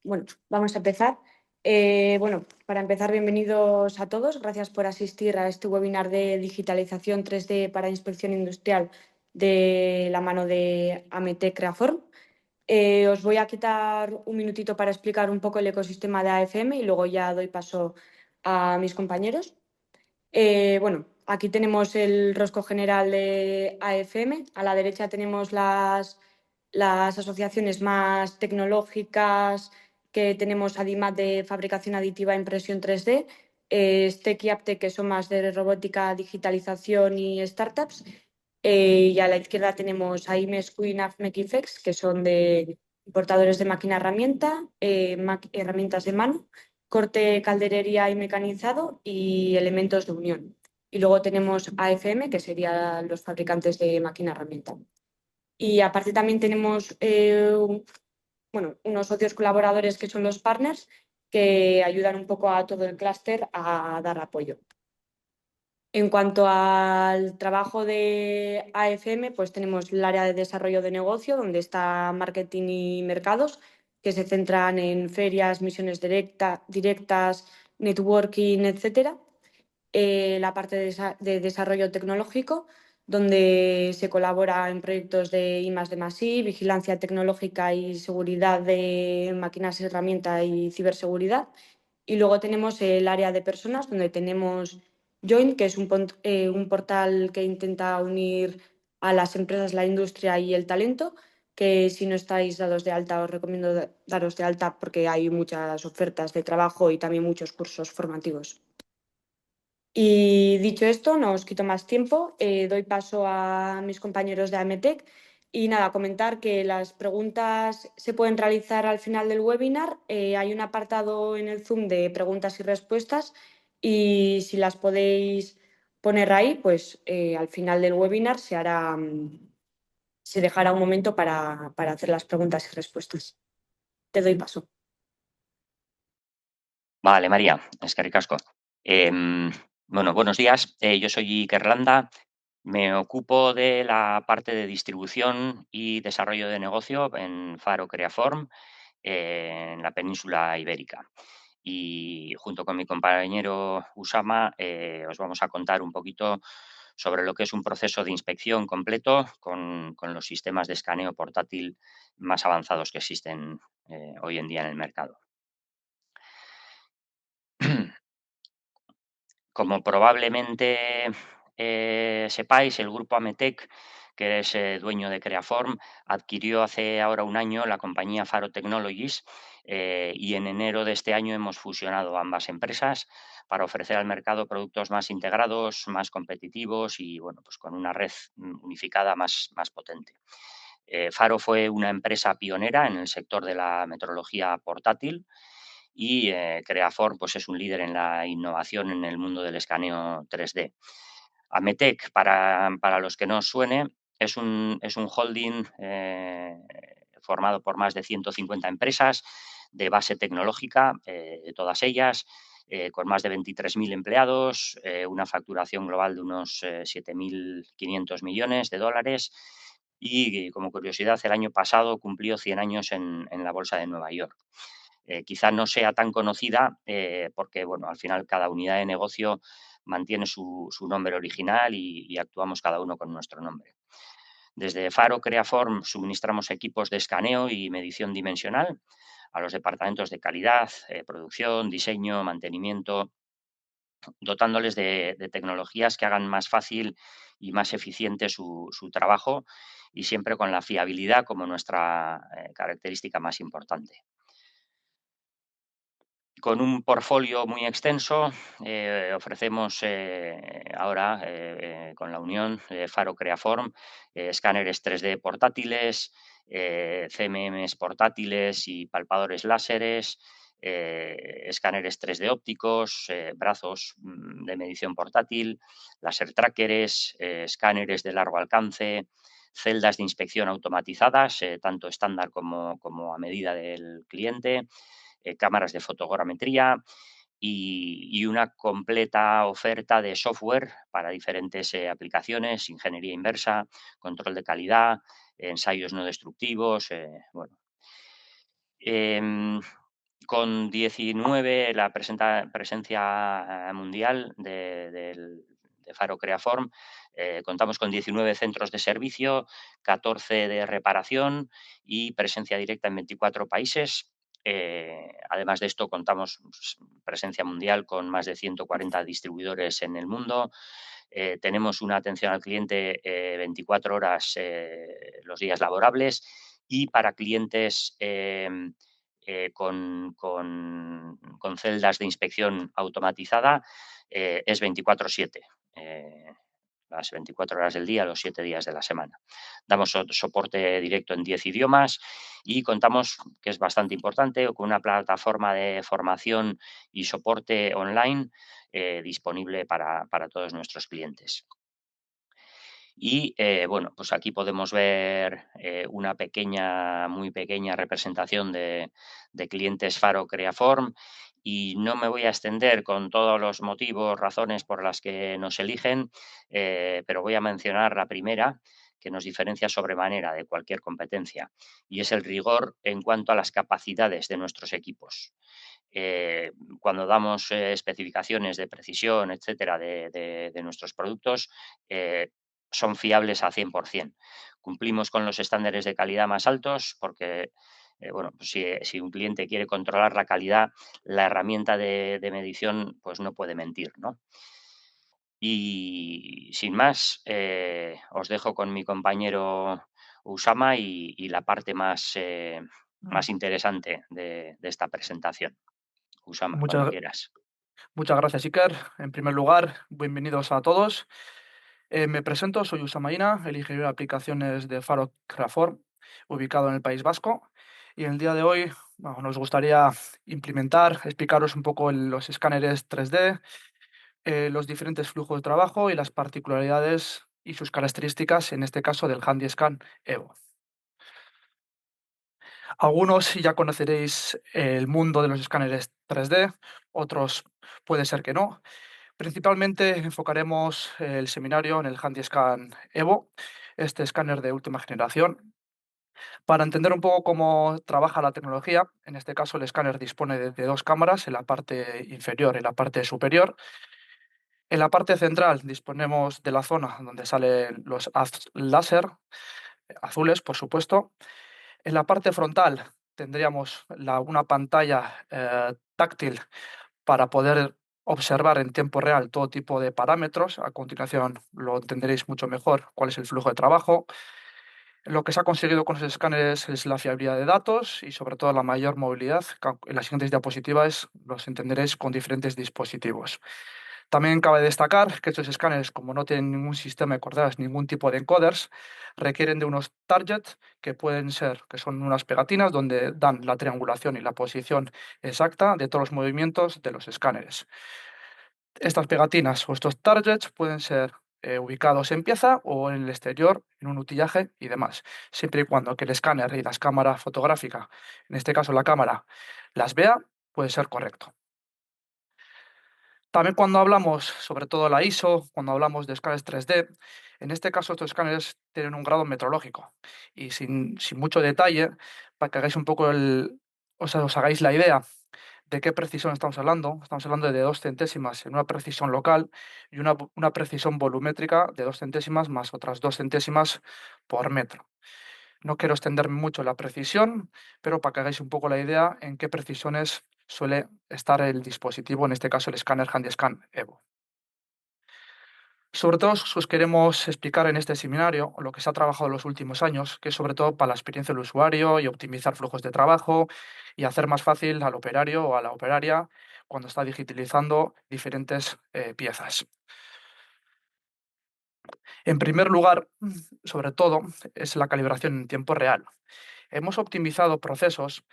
Bueno, vamos a empezar. Para empezar, bienvenidos a todos. Gracias por asistir a este webinar de digitalización 3D para inspección industrial de la mano de AMETEC Creaform. Os voy a quitar un minutito para explicar un poco el ecosistema de AFM y luego ya doy paso a mis compañeros. Aquí tenemos el rosco general de AFM. A la derecha tenemos las asociaciones más tecnológicas que tenemos, ADIMAT de fabricación aditiva e impresión 3D, STEC y APTEC, que son más de robótica, digitalización y startups. Y a la izquierda tenemos AIMES, QUIN, AFMEC y FEX, que son de importadores de máquina herramienta, herramientas de mano, corte, calderería y mecanizado y elementos de unión. Y luego tenemos AFM, que serían los fabricantes de máquina herramienta. Y aparte también tenemos unos socios colaboradores que son los partners, que ayudan un poco a todo el clúster a dar apoyo. En cuanto al trabajo de AFM, pues tenemos el área de desarrollo de negocio, donde está marketing y mercados, que se centran en ferias, misiones directas, networking, etcétera. La parte de desarrollo tecnológico, donde se colabora en proyectos de I+D+I, vigilancia tecnológica y seguridad de máquinas, herramientas y ciberseguridad. Y luego tenemos el área de personas, donde tenemos Join, que es un portal que intenta unir a las empresas, la industria y el talento, que si no estáis dados de alta os recomiendo daros de alta porque hay muchas ofertas de trabajo y también muchos cursos formativos. Y dicho esto, no os quito más tiempo, doy paso a mis compañeros de AMETEC y nada, comentar que las preguntas se pueden realizar al final del webinar. Hay un apartado en el Zoom de preguntas y respuestas y si las podéis poner ahí, pues al final del webinar se dejará un momento para hacer las preguntas y respuestas. Te doy paso. Vale, María, eskerrik asko. Bueno, buenos días. Yo soy Iker Landa. Me ocupo de la parte de distribución y desarrollo de negocio en Faro Creaform, en la península ibérica. Y junto con mi compañero Usama, os vamos a contar un poquito sobre lo que es un proceso de inspección completo con los sistemas de escaneo portátil más avanzados que existen hoy en día en el mercado. Como probablemente sepáis, el grupo Ametec, que es dueño de Creaform, adquirió hace ahora un año la compañía Faro Technologies y en enero de este año hemos fusionado ambas empresas para ofrecer al mercado productos más integrados, más competitivos y bueno, pues con una red unificada más potente. Faro fue una empresa pionera en el sector de la metrología portátil y Creaform pues, es un líder en la innovación en el mundo del escaneo 3D. Ametec, para los que no os suene, es un holding formado por más de 150 empresas de base tecnológica, todas ellas, con más de 23.000 empleados, una facturación global de unos 7.500 millones de dólares y, como curiosidad, el año pasado cumplió 100 años en la Bolsa de Nueva York. Quizá no sea tan conocida porque, bueno, al final cada unidad de negocio mantiene su nombre original y actuamos cada uno con nuestro nombre. Desde Faro Creaform suministramos equipos de escaneo y medición dimensional a los departamentos de calidad, producción, diseño, mantenimiento, dotándoles de tecnologías que hagan más fácil y más eficiente su trabajo y siempre con la fiabilidad como nuestra característica más importante. Con un portfolio muy extenso, ofrecemos ahora, con la unión de Faro Creaform, escáneres 3D portátiles, CMMs portátiles y palpadores láseres, escáneres 3D ópticos, brazos de medición portátil, láser trackers, escáneres de largo alcance, celdas de inspección automatizadas, tanto estándar como a medida del cliente, cámaras de fotogrametría y una completa oferta de software para diferentes aplicaciones, ingeniería inversa, control de calidad, ensayos no destructivos, bueno. con 19, la presencia mundial de Faro Creaform. Contamos con 19 centros de servicio, 14 de reparación y presencia directa en 24 países. Además de esto, contamos presencia mundial con más de 140 distribuidores en el mundo. Tenemos una atención al cliente 24 horas los días laborables, y para clientes con celdas de inspección automatizada es 24/7. Las 24 horas del día, los 7 días de la semana. Damos soporte directo en 10 idiomas y contamos, que es bastante importante, con una plataforma de formación y soporte online disponible para todos nuestros clientes. Y bueno, pues aquí podemos ver una muy pequeña representación de clientes Faro Creaform, y no me voy a extender con todos los motivos, razones por las que nos eligen, pero voy a mencionar la primera, que nos diferencia sobremanera de cualquier competencia, y es el rigor en cuanto a las capacidades de nuestros equipos. Cuando damos especificaciones de precisión, etcétera, de nuestros productos, son fiables al 100%. Cumplimos con los estándares de calidad más altos porque, bueno, pues si un cliente quiere controlar la calidad, la herramienta de medición pues no puede mentir, ¿no? Y sin más, os dejo con mi compañero Usama y la parte más interesante de esta presentación. Usama, cuando Muchas, quieras. muchas gracias, Iker. En primer lugar, bienvenidos a todos. Me presento, soy Usamaina, el ingeniero de aplicaciones de Faro Craform, ubicado en el País Vasco. Y el día de hoy, bueno, nos gustaría explicaros un poco los escáneres 3D, los diferentes flujos de trabajo y las particularidades y sus características, en este caso del HandyScan Evo. Algunos ya conoceréis el mundo de los escáneres 3D, otros puede ser que no. Principalmente enfocaremos el seminario en el HandyScan Evo, este escáner de última generación. Para entender un poco cómo trabaja la tecnología, en este caso el escáner dispone de dos cámaras en la parte inferior y en la parte superior. En la parte central disponemos de la zona donde salen los haz láser, azules por supuesto. En la parte frontal tendríamos una pantalla táctil para poder observar en tiempo real todo tipo de parámetros. A continuación lo entenderéis mucho mejor cuál es el flujo de trabajo. Lo que se ha conseguido con los escáneres es la fiabilidad de datos y sobre todo la mayor movilidad. En las siguientes diapositivas los entenderéis con diferentes dispositivos. También cabe destacar que estos escáneres, como no tienen ningún sistema de coordenadas, ningún tipo de encoders, requieren de unos targets que son unas pegatinas donde dan la triangulación y la posición exacta de todos los movimientos de los escáneres. Estas pegatinas o estos targets pueden ser ubicados en pieza o en el exterior, en un utillaje y demás, siempre y cuando que el escáner y las cámaras fotográficas, en este caso la cámara, las vea, puede ser correcto. También cuando hablamos, sobre todo la ISO, cuando hablamos de escáneres 3D, en este caso estos escáneres tienen un grado metrológico y sin mucho detalle, para que hagáis un poco o sea, os hagáis la idea de qué precisión estamos hablando de 2 centésimas en una precisión local y una precisión volumétrica de 2 centésimas más otras 2 centésimas por metro. No quiero extenderme mucho en la precisión, pero para que hagáis un poco la idea en qué precisiones suele estar el dispositivo, en este caso el escáner HandyScan Evo. Sobre todo os queremos explicar en este seminario lo que se ha trabajado en los últimos años, que es sobre todo para la experiencia del usuario y optimizar flujos de trabajo y hacer más fácil al operario o a la operaria cuando está digitalizando diferentes piezas. En primer lugar, sobre todo, es la calibración en tiempo real. Hemos optimizado procesos.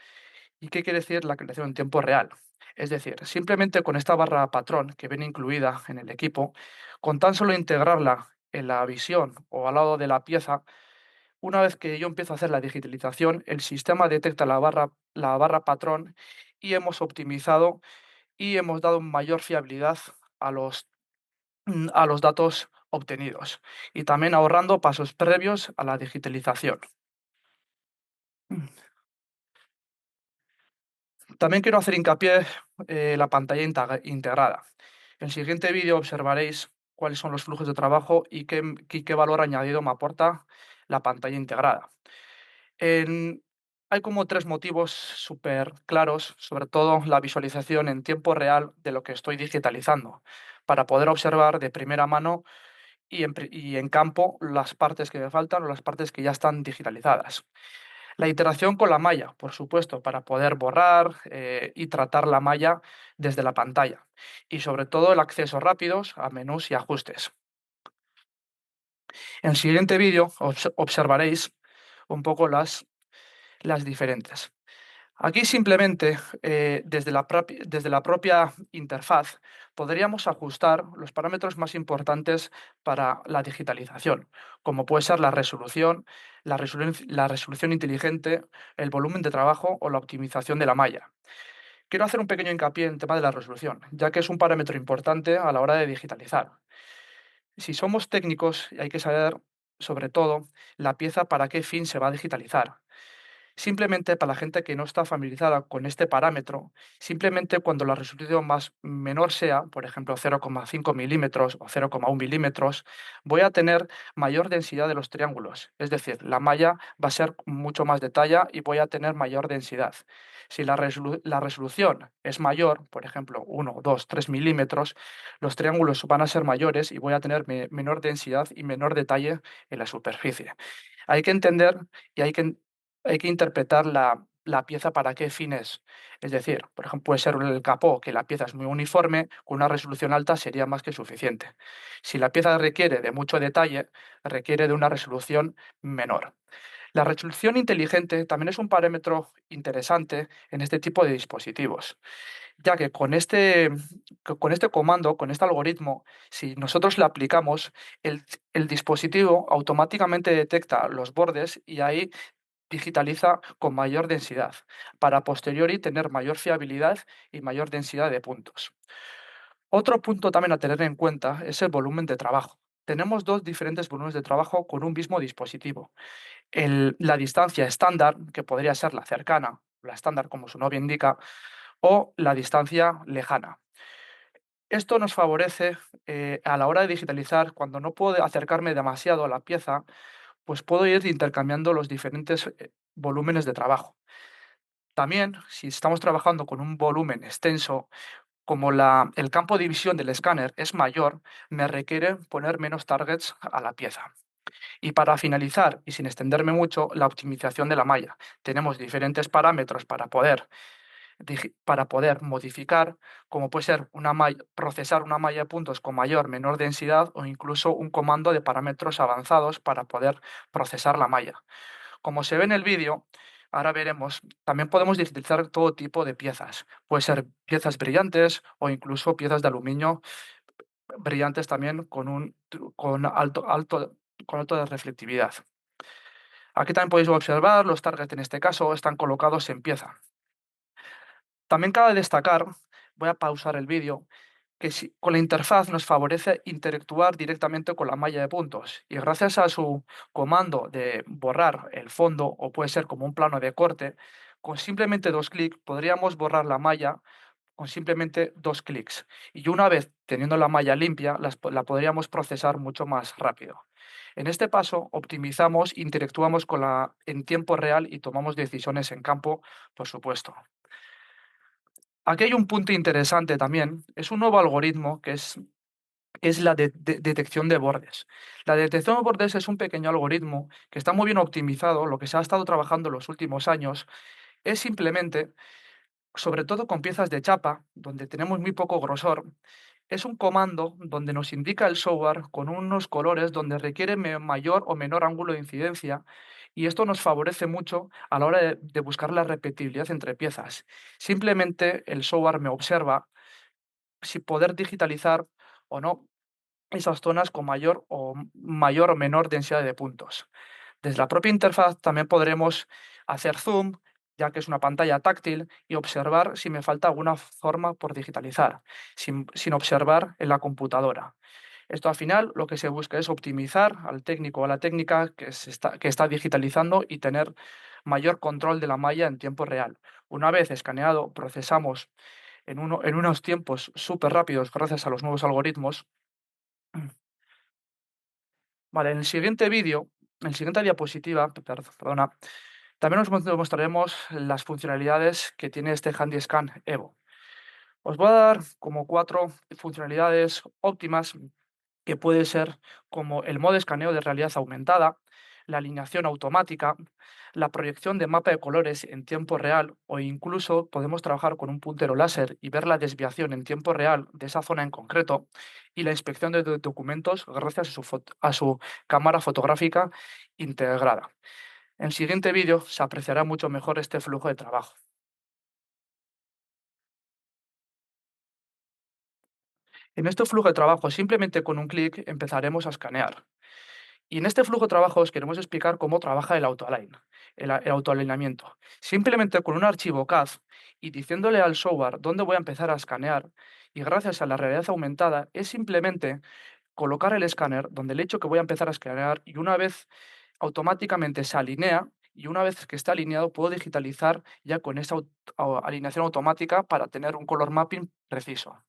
¿Y qué quiere decir la calibración en tiempo real? Es decir, simplemente con esta barra patrón que viene incluida en el equipo, con tan solo integrarla en la visión o al lado de la pieza, una vez que yo empiezo a hacer la digitalización, el sistema detecta la barra patrón y hemos optimizado y hemos dado mayor fiabilidad a los datos obtenidos y también ahorrando pasos previos a la digitalización. También quiero hacer hincapié en la pantalla integrada. En el siguiente vídeo observaréis cuáles son los flujos de trabajo y qué valor añadido me aporta la pantalla integrada. En- Hay como tres motivos súper claros, sobre todo la visualización en tiempo real de lo que estoy digitalizando, para poder observar de primera mano y en campo las partes que me faltan o las partes que ya están digitalizadas. La iteración con la malla, por supuesto, para poder borrar y tratar la malla desde la pantalla. Y sobre todo el acceso rápidos a menús y ajustes. En el siguiente vídeo observaréis un poco las diferentes. Aquí simplemente, desde la propia interfaz, podríamos ajustar los parámetros más importantes para la digitalización, como puede ser la resolución inteligente, el volumen de trabajo o la optimización de la malla. Quiero hacer un pequeño hincapié en el tema de la resolución, ya que es un parámetro importante a la hora de digitalizar. Si somos técnicos, hay que saber, sobre todo, la pieza para qué fin se va a digitalizar. Simplemente para la gente que no está familiarizada con este parámetro, simplemente cuando la resolución más menor sea, por ejemplo 0,5 milímetros o 0,1 milímetros, voy a tener mayor densidad de los triángulos. Es decir, la malla va a ser mucho más de talla y voy a tener mayor densidad. Si la resolución es mayor, por ejemplo 1, 2, 3 milímetros, los triángulos van a ser mayores y voy a tener menor densidad y menor detalle en la superficie. Hay que entender y hay que interpretar la pieza para qué fines. Es decir, por ejemplo, puede ser el capó, que la pieza es muy uniforme, con una resolución alta sería más que suficiente. Si la pieza requiere de mucho detalle, requiere de una resolución menor. La resolución inteligente también es un parámetro interesante en este tipo de dispositivos, ya que con este comando, con este algoritmo, si nosotros le aplicamos, el dispositivo automáticamente detecta los bordes y ahí digitaliza con mayor densidad, para a posteriori tener mayor fiabilidad y mayor densidad de puntos. Otro punto también a tener en cuenta es el volumen de trabajo. Tenemos dos diferentes volúmenes de trabajo con un mismo dispositivo. La distancia estándar, que podría ser la cercana, la estándar como su nombre indica, o la distancia lejana. Esto nos favorece a la hora de digitalizar, cuando no puedo acercarme demasiado a la pieza, pues puedo ir intercambiando los diferentes volúmenes de trabajo. También, si estamos trabajando con un volumen extenso, como el campo de visión del escáner es mayor, me requiere poner menos targets a la pieza. Y para finalizar, y sin extenderme mucho, la optimización de la malla. Tenemos diferentes parámetros para poder modificar, como puede ser procesar una malla de puntos con mayor, menor densidad o incluso un comando de parámetros avanzados para poder procesar la malla. Como se ve en el vídeo, ahora veremos, también podemos utilizar todo tipo de piezas. Puede ser piezas brillantes o incluso piezas de aluminio brillantes también con alto de reflectividad. Aquí también podéis observar los targets en este caso están colocados en pieza. También cabe destacar, voy a pausar el vídeo, que con la interfaz nos favorece interactuar directamente con la malla de puntos y gracias a su comando de borrar el fondo o puede ser como un plano de corte, con simplemente 2 clics podríamos borrar la malla con simplemente 2 clics y una vez teniendo la malla limpia la podríamos procesar mucho más rápido. En este paso optimizamos, interactuamos en tiempo real y tomamos decisiones en campo, por supuesto. Aquí hay un punto interesante también, es un nuevo algoritmo que es la detección de bordes. La detección de bordes es un pequeño algoritmo que está muy bien optimizado, lo que se ha estado trabajando en los últimos años es simplemente, sobre todo con piezas de chapa, donde tenemos muy poco grosor, es un comando donde nos indica el software con unos colores donde requiere mayor o menor ángulo de incidencia y esto nos favorece mucho a la hora de buscar la repetibilidad entre piezas. Simplemente el software me observa si poder digitalizar o no esas zonas con mayor o menor densidad de puntos. Desde la propia interfaz también podremos hacer zoom, ya que es una pantalla táctil, y observar si me falta alguna forma por digitalizar, sin observar en la computadora. Esto al final lo que se busca es optimizar al técnico o a la técnica que está digitalizando y tener mayor control de la malla en tiempo real. Una vez escaneado, procesamos en unos tiempos súper rápidos gracias a los nuevos algoritmos. Vale, en el siguiente vídeo, en la siguiente diapositiva, perdona, también os mostraremos las funcionalidades que tiene este HandyScan Evo. Os voy a dar como 4 funcionalidades óptimas que puede ser como el modo escaneo de realidad aumentada, la alineación automática, la proyección de mapa de colores en tiempo real o incluso podemos trabajar con un puntero láser y ver la desviación en tiempo real de esa zona en concreto y la inspección de documentos gracias a su cámara fotográfica integrada. En el siguiente vídeo se apreciará mucho mejor este flujo de trabajo. En este flujo de trabajo, simplemente con un clic empezaremos a escanear. Y en este flujo de trabajo os queremos explicar cómo trabaja el autoalign, el autoalineamiento. Simplemente con un archivo CAD y diciéndole al software dónde voy a empezar a escanear, y gracias a la realidad aumentada, es simplemente colocar el escáner donde le he dicho que voy a empezar a escanear y una vez automáticamente se alinea y una vez que está alineado puedo digitalizar ya con esa alineación automática para tener un color mapping preciso.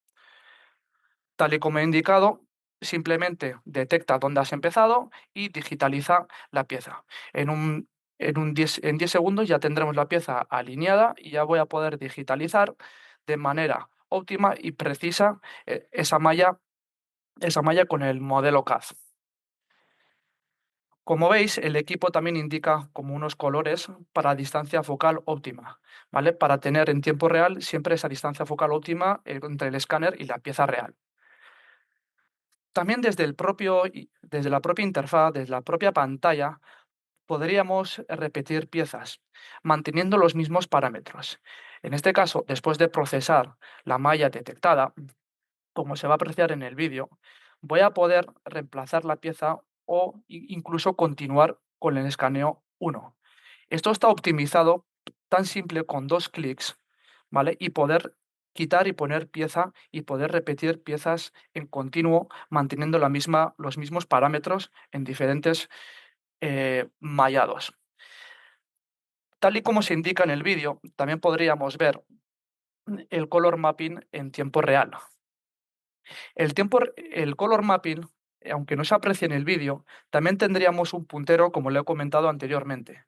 Tal y como he indicado, simplemente detecta dónde has empezado y digitaliza la pieza. En 10 segundos ya tendremos la pieza alineada y ya voy a poder digitalizar de manera óptima y precisa esa malla con el modelo CAD. Como veis, el equipo también indica como unos colores para distancia focal óptima, ¿vale? Para tener en tiempo real siempre esa distancia focal óptima entre el escáner y la pieza real. También desde la propia interfaz, desde la propia pantalla, podríamos repetir piezas, manteniendo los mismos parámetros. En este caso, después de procesar la malla detectada, como se va a apreciar en el vídeo, voy a poder reemplazar la pieza o incluso continuar con el escaneo 1. Esto está optimizado tan simple con 2 clics, ¿vale? Y poder quitar y poner pieza y poder repetir piezas en continuo, manteniendo los mismos parámetros en diferentes mallados. Tal y como se indica en el vídeo, también podríamos ver el color mapping en tiempo real. El color mapping, aunque no se aprecie en el vídeo, también tendríamos un puntero, como le he comentado anteriormente.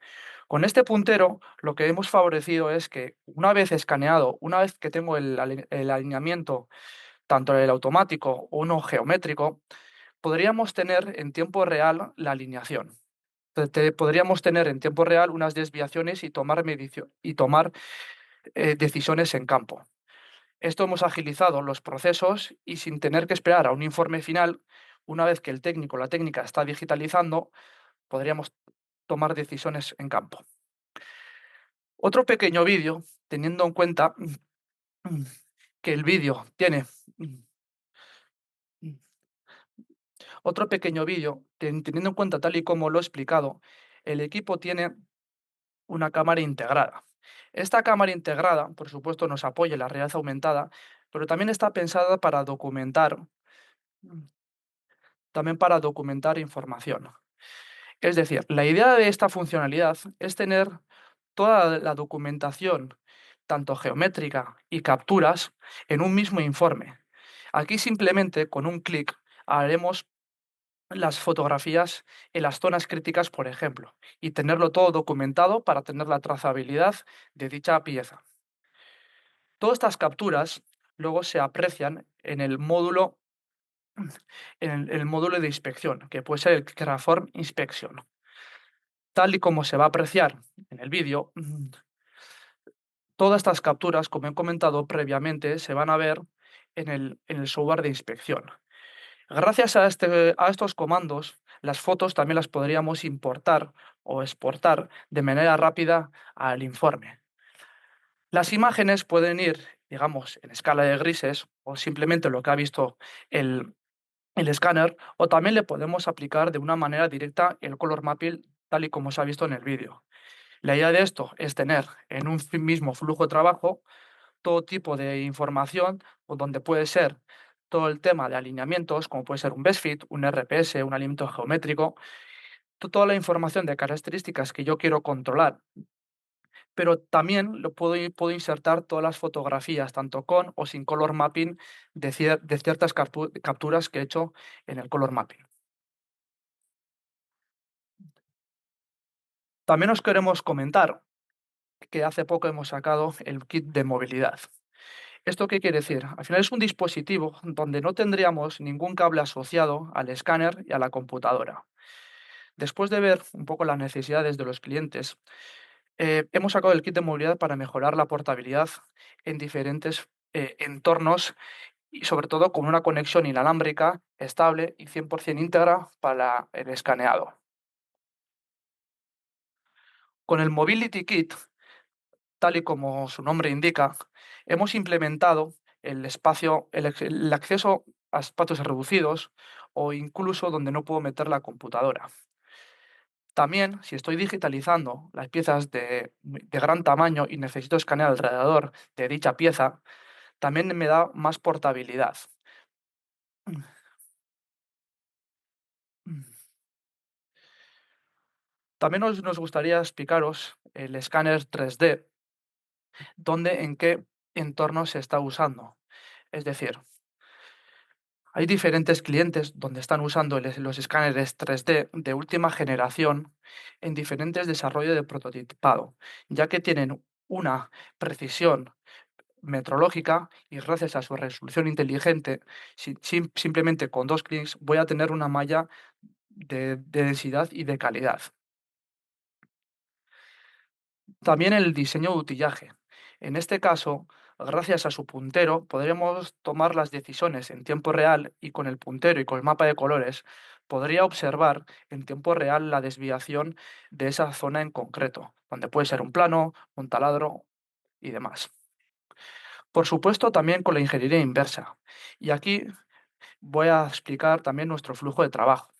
Con este puntero, lo que hemos favorecido es que una vez escaneado, una vez que tengo el alineamiento, tanto el automático o uno geométrico, podríamos tener en tiempo real la alineación. Podríamos tener en tiempo real unas desviaciones y tomar decisiones en campo. Esto hemos agilizado los procesos y sin tener que esperar a un informe final, una vez que el técnico o la técnica está digitalizando, podríamos tomar decisiones en campo. Otro pequeño vídeo, teniendo en cuenta que el vídeo tiene otro pequeño vídeo, teniendo en cuenta tal y como lo he explicado, el equipo tiene una cámara integrada. Esta cámara integrada, por supuesto, nos apoya en la realidad aumentada, pero también está pensada también para documentar información. Es decir, la idea de esta funcionalidad es tener toda la documentación, tanto geométrica y capturas, en un mismo informe. Aquí simplemente con un clic haremos las fotografías en las zonas críticas, por ejemplo, y tenerlo todo documentado para tener la trazabilidad de dicha pieza. Todas estas capturas luego se aprecian en el módulo de inspección, que puede ser el Creaform Inspection. Tal y como se va a apreciar en el vídeo, todas estas capturas, como he comentado previamente, se van a ver en el software de inspección. Gracias a estos comandos, las fotos también las podríamos importar o exportar de manera rápida al informe. Las imágenes pueden ir, digamos, en escala de grises o simplemente lo que ha visto el, el escáner, o también le podemos aplicar de una manera directa el color mapping tal y como se ha visto en el vídeo. La idea de esto es tener en un mismo flujo de trabajo todo tipo de información, o donde puede ser todo el tema de alineamientos, como puede ser un best fit, un RPS, un alineamiento geométrico, toda la información de características que yo quiero controlar, pero también puedo insertar todas las fotografías, tanto con o sin color mapping, de ciertas capturas que he hecho en el color mapping. También os queremos comentar que hace poco hemos sacado el kit de movilidad. ¿Esto qué quiere decir? Al final es un dispositivo donde no tendríamos ningún cable asociado al escáner y a la computadora. Después de ver un poco las necesidades de los clientes, hemos sacado el kit de movilidad para mejorar la portabilidad en diferentes entornos y sobre todo con una conexión inalámbrica estable y 100% íntegra para el escaneado. Con el Mobility Kit, tal y como su nombre indica, hemos implementado el acceso a espacios reducidos o incluso donde no puedo meter la computadora. También, si estoy digitalizando las piezas de gran tamaño y necesito escanear alrededor de dicha pieza, también me da más portabilidad. También nos gustaría explicaros el escáner 3D, dónde, en qué entorno se está usando. Es decir, hay diferentes clientes donde están usando los escáneres 3D de última generación en diferentes desarrollos de prototipado, ya que tienen una precisión metrológica y gracias a su resolución inteligente, simplemente con 2 clics voy a tener una malla de densidad y de calidad. También el diseño de utillaje. En este caso, gracias a su puntero, podremos tomar las decisiones en tiempo real y con el puntero y con el mapa de colores podría observar en tiempo real la desviación de esa zona en concreto, donde puede ser un plano, un taladro y demás. Por supuesto, también con la ingeniería inversa. Y aquí voy a explicar también nuestro flujo de trabajo.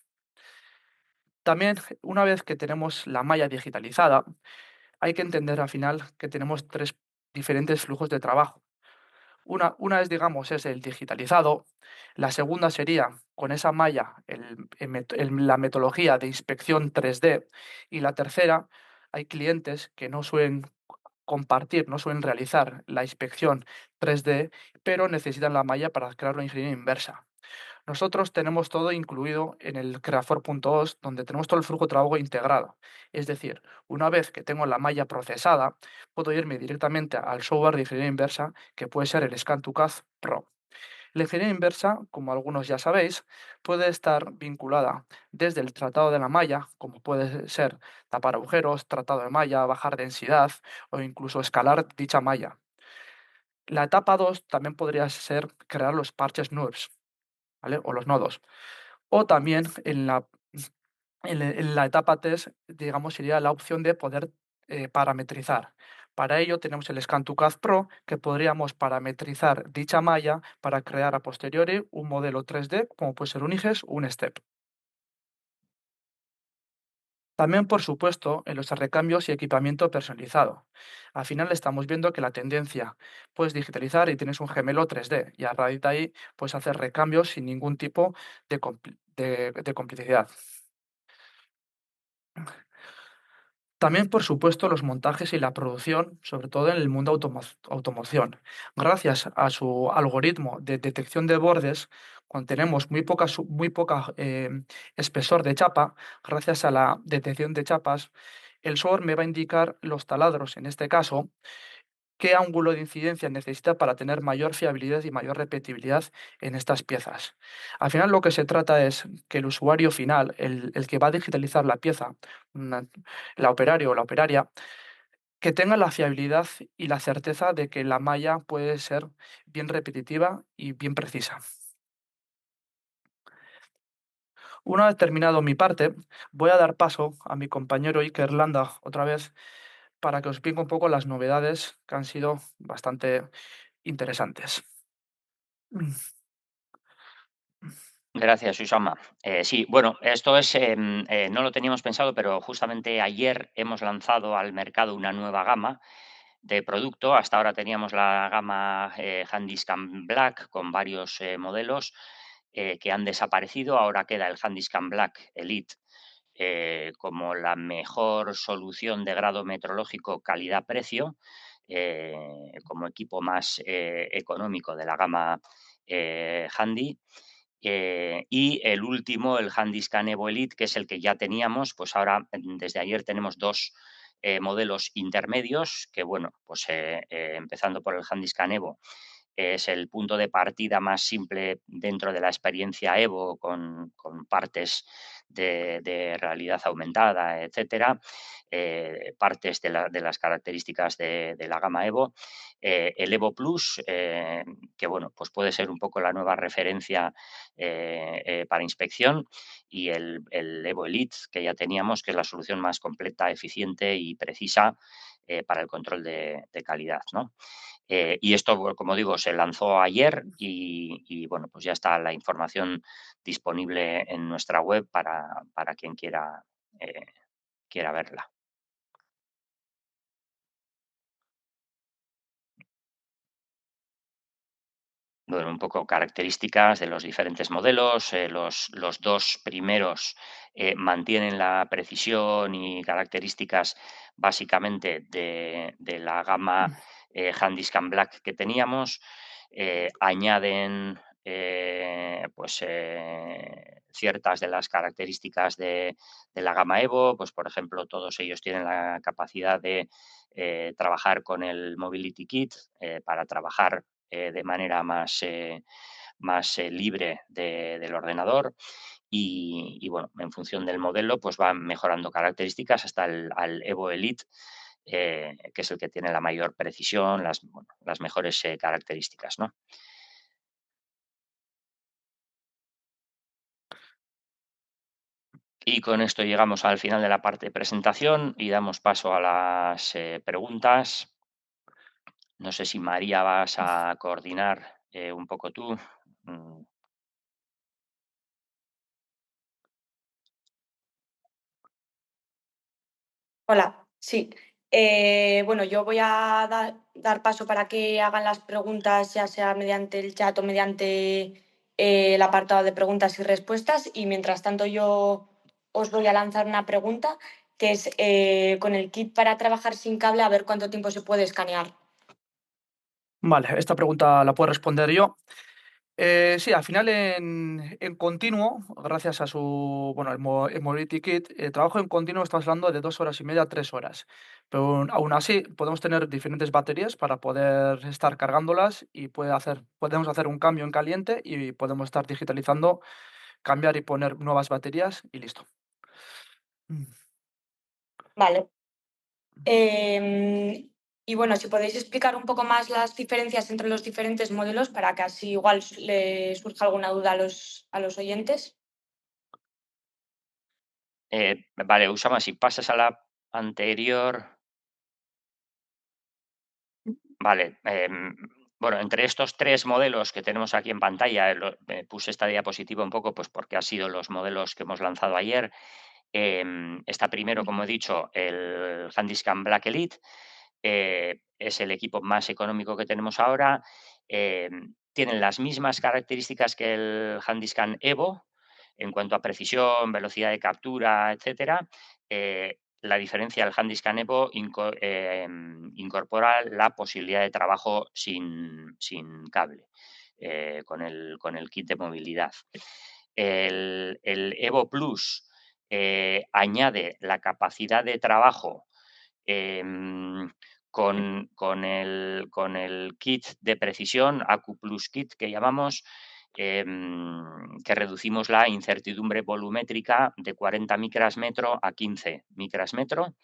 También, una vez que tenemos la malla digitalizada, hay que entender al final que tenemos 3 diferentes flujos de trabajo. Una es, digamos, es el digitalizado. La segunda sería con esa malla, la metodología de inspección 3D. Y la tercera, hay clientes que no suelen compartir, no suelen realizar la inspección 3D, pero necesitan la malla para crear una ingeniería inversa. Nosotros tenemos todo incluido en el Creafor.os, donde tenemos todo el flujo de trabajo integrado. Es decir, una vez que tengo la malla procesada, puedo irme directamente al software de ingeniería inversa, que puede ser el Scan2CAD Pro. La ingeniería inversa, como algunos ya sabéis, puede estar vinculada desde el tratado de la malla, como puede ser tapar agujeros, tratado de malla, bajar densidad o incluso escalar dicha malla. La etapa 2 también podría ser crear los parches NURBS, ¿vale? O los nodos. O también en la etapa 3, digamos, sería la opción de poder parametrizar. Para ello tenemos el Scan2CAD Pro, que podríamos parametrizar dicha malla para crear a posteriori un modelo 3D, como puede ser un IGES o un STEP. También, por supuesto, en los recambios y equipamiento personalizado. Al final estamos viendo que la tendencia, puedes digitalizar y tienes un gemelo 3D y a raíz de ahí puedes hacer recambios sin ningún tipo de complicidad. También, por supuesto, los montajes y la producción, sobre todo en el mundo automoción. Gracias a su algoritmo de detección de bordes, cuando tenemos muy poca espesor de chapa, gracias a la detección de chapas, el software me va a indicar los taladros, en este caso, qué ángulo de incidencia necesita para tener mayor fiabilidad y mayor repetibilidad en estas piezas. Al final lo que se trata es que el usuario final, el que va a digitalizar la pieza, la operario o la operaria, que tenga la fiabilidad y la certeza de que la malla puede ser bien repetitiva y bien precisa. Una vez terminado mi parte, voy a dar paso a mi compañero Iker Landa otra vez para que os explique un poco las novedades que han sido bastante interesantes. Gracias, Susama. Sí, bueno, esto es, no lo teníamos pensado, pero justamente ayer hemos lanzado al mercado una nueva gama de producto. Hasta ahora teníamos la gama Handyscan Black con varios modelos que han desaparecido. Ahora queda el Handyscan Black Elite como la mejor solución de grado metrológico calidad-precio, como equipo más económico de la gama Handy. Y el último, el Handyscan Evo Elite, que es el que ya teníamos, pues ahora desde ayer tenemos dos modelos intermedios, que bueno, pues empezando por el Handyscan Evo, es el punto de partida más simple dentro de la experiencia Evo, con partes de realidad aumentada, etcétera, partes de las características de la gama Evo. El Evo Plus, que bueno, pues puede ser un poco la nueva referencia para inspección, y el Evo Elite, que ya teníamos, que es la solución más completa, eficiente y precisa para el control de calidad, ¿no? Y esto, como digo, se lanzó ayer y, bueno, pues ya está la información disponible en nuestra web para quien eh, quiera verla. Bueno, un poco características de los diferentes modelos. Los dos primeros mantienen la precisión y características básicamente de la gama Handyscan Black que teníamos. Añaden pues, ciertas de las características de la gama Evo. Pues, por ejemplo, todos ellos tienen la capacidad de trabajar con el Mobility Kit para trabajar de manera más libre del ordenador. Y, bueno, en función del modelo, pues van mejorando características hasta al Evo Elite, que es el que tiene la mayor precisión, las mejores características, ¿no? Y con esto llegamos al final de la parte de presentación y damos paso a las preguntas. No sé si María vas a coordinar un poco tú. Mm. Hola, sí. Bueno, yo voy a dar paso para que hagan las preguntas, ya sea mediante el chat o mediante el apartado de preguntas y respuestas. Y mientras tanto, yo os voy a lanzar una pregunta que es con el kit para trabajar sin cable, a ver cuánto tiempo se puede escanear. Vale, esta pregunta la puedo responder yo. Sí, al final en continuo, gracias a su, bueno, el Mobility Kit, trabajo en continuo estamos hablando de 2 horas y media, 3 horas. Pero aún así podemos tener diferentes baterías para poder estar cargándolas y podemos hacer un cambio en caliente y podemos estar digitalizando, cambiar y poner nuevas baterías y listo. Mm. Vale. Em, y bueno, si podéis explicar un poco más las diferencias entre los diferentes modelos para que así igual le surja alguna duda a los oyentes. Vale, Usama, si pasas a la anterior. Vale, bueno, entre estos tres modelos que tenemos aquí en pantalla, puse esta diapositiva un poco pues porque han sido los modelos que hemos lanzado ayer. Está primero, como he dicho, el Handyscan Black Elite. Es el equipo más económico que tenemos ahora. Tienen las mismas características que el Handyscan Evo en cuanto a precisión, velocidad de captura, etcétera. La diferencia del Handyscan Evo incorpora la posibilidad de trabajo sin cable, con el kit de movilidad. El Evo Plus añade la capacidad de trabajo em, con el kit de precisión, Acu Plus Kit que llamamos, que reducimos la incertidumbre volumétrica de 40 micras metro a 15 micras metro,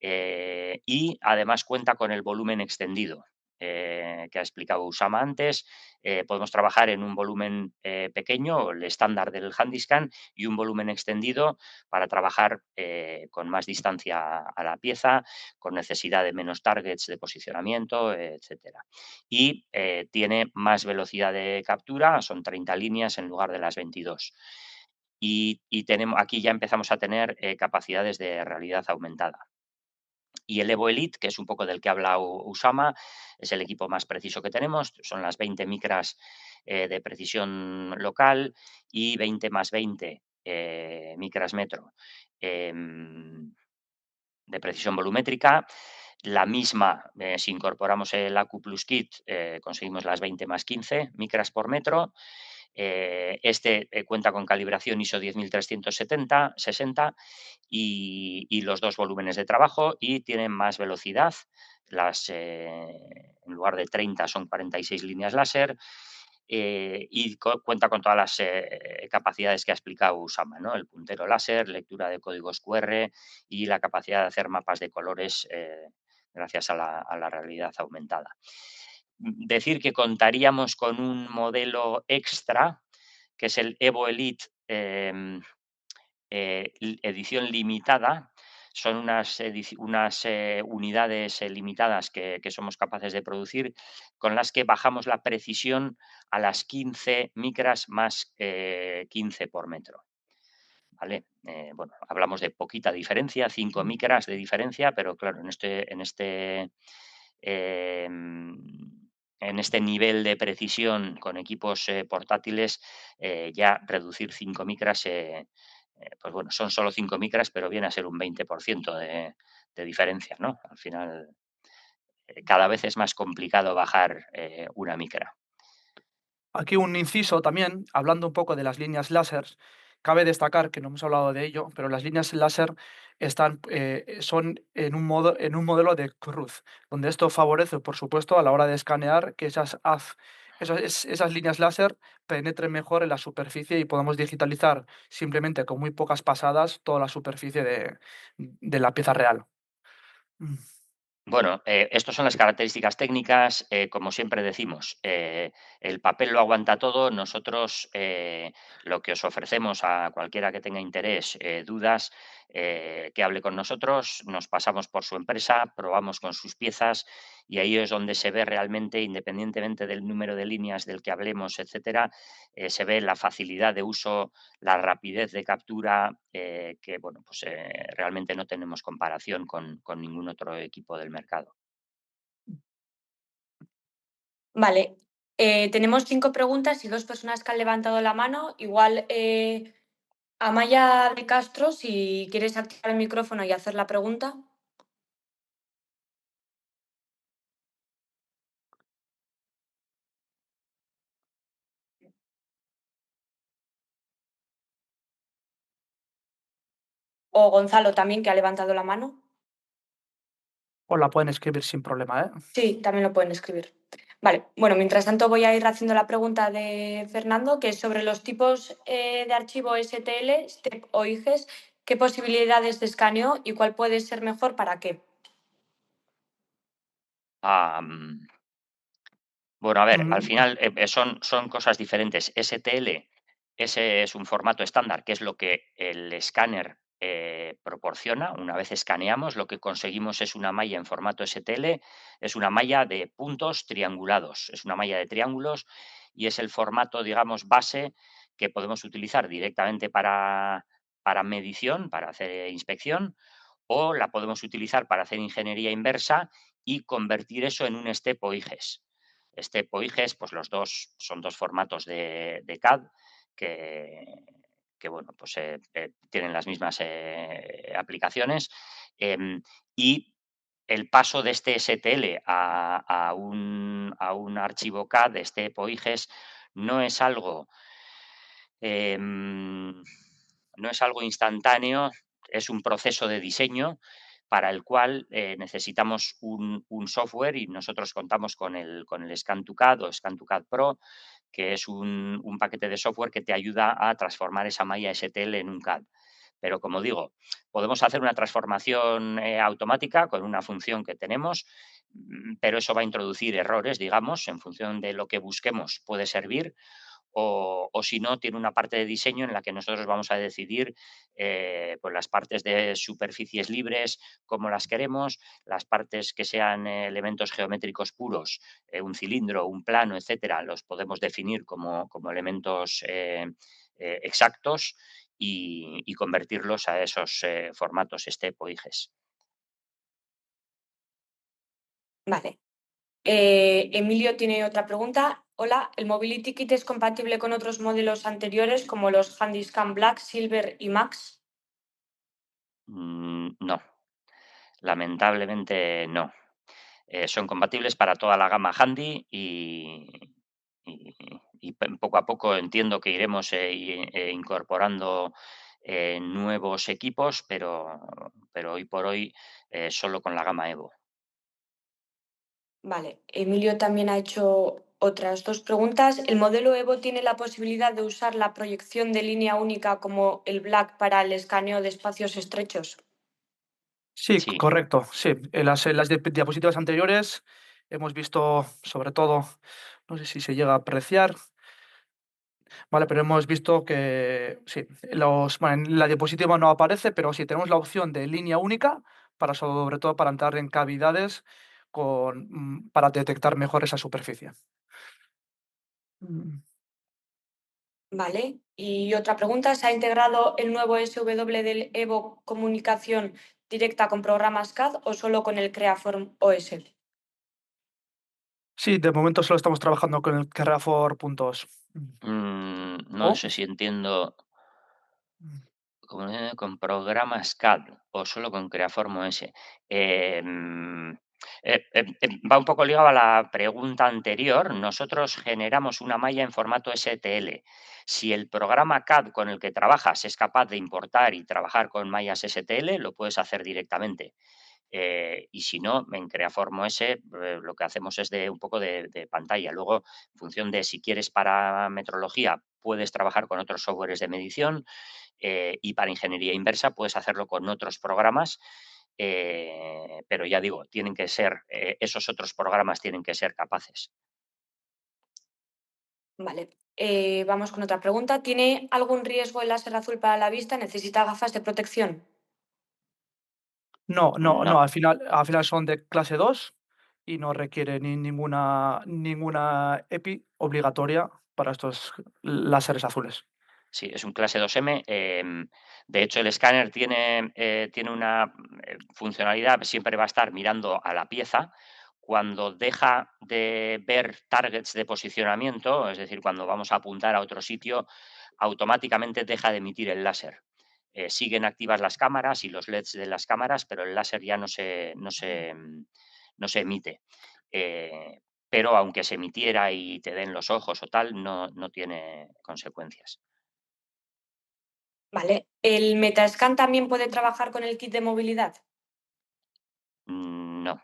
y además cuenta con el volumen extendido. Que ha explicado Usama antes. Podemos trabajar en un volumen pequeño, el estándar del Handyscan, y un volumen extendido para trabajar con más distancia a la pieza, con necesidad de menos targets de posicionamiento, etcétera. Y tiene más velocidad de captura, son 30 líneas en lugar de las 22. Y aquí ya empezamos a tener capacidades de realidad aumentada. Y el Evo Elite, que es un poco del que habla Usama, es el equipo más preciso que tenemos. Son las 20 micras de precisión local y 20 más 20 micras metro de precisión volumétrica. La misma, si incorporamos el AQ Plus Kit, conseguimos las 20 más 15 micras por metro. Cuenta con calibración ISO 10370, 60 y los dos volúmenes de trabajo y tienen más velocidad. En lugar de 30 son 46 líneas láser. Y cuenta con todas las capacidades que ha explicado Usama, ¿no? El puntero láser, lectura de códigos QR y la capacidad de hacer mapas de colores gracias a la realidad aumentada. Decir que contaríamos con un modelo extra, que es el Evo Elite edición limitada. Son unas unidades limitadas que somos capaces de producir, con las que bajamos la precisión a las 15 micras más 15 por metro. ¿Vale? Bueno, hablamos de poquita diferencia, 5 micras de diferencia, pero claro, en este nivel de precisión con equipos portátiles, ya reducir 5 micras, pues bueno, son solo 5 micras, pero viene a ser un 20% de diferencia, ¿no? Al final, cada vez es más complicado bajar una micra. Aquí un inciso también, hablando un poco de las líneas láser, cabe destacar que no hemos hablado de ello, pero las líneas láser son en un modelo de cruz, donde esto favorece, por supuesto, a la hora de escanear que esas líneas láser penetren mejor en la superficie y podamos digitalizar simplemente con muy pocas pasadas toda la superficie de la pieza real. Mm. Bueno, estas son las características técnicas. Como siempre decimos, el papel lo aguanta todo. Nosotros lo que os ofrecemos a cualquiera que tenga interés, dudas, que hable con nosotros, nos pasamos por su empresa, probamos con sus piezas y ahí es donde se ve realmente, independientemente del número de líneas del que hablemos, etcétera, se ve la facilidad de uso, la rapidez de captura, que bueno, pues realmente no tenemos comparación con ningún otro equipo del mercado. Vale, tenemos 5 preguntas y 2 personas que han levantado la mano. Igual, Amaya de Castro, si quieres activar el micrófono y hacer la pregunta. O Gonzalo también, que ha levantado la mano. O la pueden escribir sin problema, ¿eh? Sí, también lo pueden escribir. Vale, bueno, mientras tanto voy a ir haciendo la pregunta de Fernando, que es sobre los tipos de archivo STL, STEP o IGES, qué posibilidades de escaneo y cuál puede ser mejor para qué. Bueno, a ver, al Mm, final son cosas diferentes. STL, ese es un formato estándar, que es lo que el escáner proporciona. Una vez escaneamos, lo que conseguimos es una malla en formato STL, es una malla de puntos triangulados, es una malla de triángulos y es el formato, digamos, base que podemos utilizar directamente para medición, para hacer inspección, o la podemos utilizar para hacer ingeniería inversa y convertir eso en un STEP o IGES. STEP o IGES, pues los dos son dos formatos de CAD que bueno, pues tienen las mismas aplicaciones. Y el paso de este STL a un archivo CAD, de STEP o IGES, no es algo no es algo instantáneo, es un proceso de diseño para el cual necesitamos un software y nosotros contamos con el Scan2CAD o Scan2CAD Pro, que es un paquete de software que te ayuda a transformar esa malla STL en un CAD. Pero como digo, podemos hacer una transformación automática con una función que tenemos, pero eso va a introducir errores, digamos, en función de lo que busquemos puede servir o si no, tiene una parte de diseño en la que nosotros vamos a decidir pues las partes de superficies libres, como las queremos, las partes que sean elementos geométricos puros, un cilindro, un plano, etcétera, los podemos definir como elementos exactos y convertirlos a esos formatos STEP o IGES. Vale. Emilio tiene otra pregunta. Hola, ¿el Mobility Kit es compatible con otros modelos anteriores como los Handyscan Black, Silver y Max? No, lamentablemente no. Son compatibles para toda la gama Handy y poco a poco entiendo que iremos incorporando nuevos equipos, pero hoy por hoy solo con la gama Evo. Vale, Emilio también ha hecho otras dos preguntas. ¿El modelo Evo tiene la posibilidad de usar la proyección de línea única como el Black para el escaneo de espacios estrechos? Sí, Sí, correcto. Sí, en las diapositivas anteriores hemos visto, sobre todo, no sé si se llega a apreciar, ¿vale? Pero hemos visto que sí, bueno, en la diapositiva no aparece, pero sí tenemos la opción de línea única para sobre todo para entrar en cavidades para detectar mejor esa superficie. Mm. Vale. Y otra pregunta, ¿se ha integrado el nuevo SW del Evo comunicación directa con programas CAD o solo con el Creaform OS? Sí, de momento solo estamos trabajando con el Carrefour.os. no ¿O? sé si entiendo. Con programas CAD o solo con Creaform OS. Em, Va un poco ligado a la pregunta anterior. Nosotros generamos una malla en formato STL. Si el programa CAD con el que trabajas es capaz de importar y trabajar con mallas STL, lo puedes hacer directamente. Y si no, en Creaform OS lo que hacemos es un poco de pantalla. Luego, en función de si quieres parametrología, puedes trabajar con otros softwares de medición y para ingeniería inversa puedes hacerlo con otros programas, pero ya digo, tienen que ser, esos otros programas tienen que ser capaces. Vale. Vamos con otra pregunta. ¿Tiene algún riesgo el láser azul para la vista? ¿Necesita gafas de protección? No, no, No, no, al final son de clase 2 y no requiere ninguna EPI obligatoria para estos láseres azules. sí, es un clase 2M. De hecho, el escáner tiene una funcionalidad, siempre va a estar mirando a la pieza. Cuando deja de ver targets de posicionamiento, es decir, cuando vamos a apuntar a otro sitio, automáticamente deja de emitir el láser. Siguen activas las cámaras y los LEDs de las cámaras, pero el láser ya no se emite. Eh, pero aunque se emitiera y te den los ojos o tal, no tiene consecuencias. Vale. ¿El Metascan también puede trabajar con el kit de movilidad? No,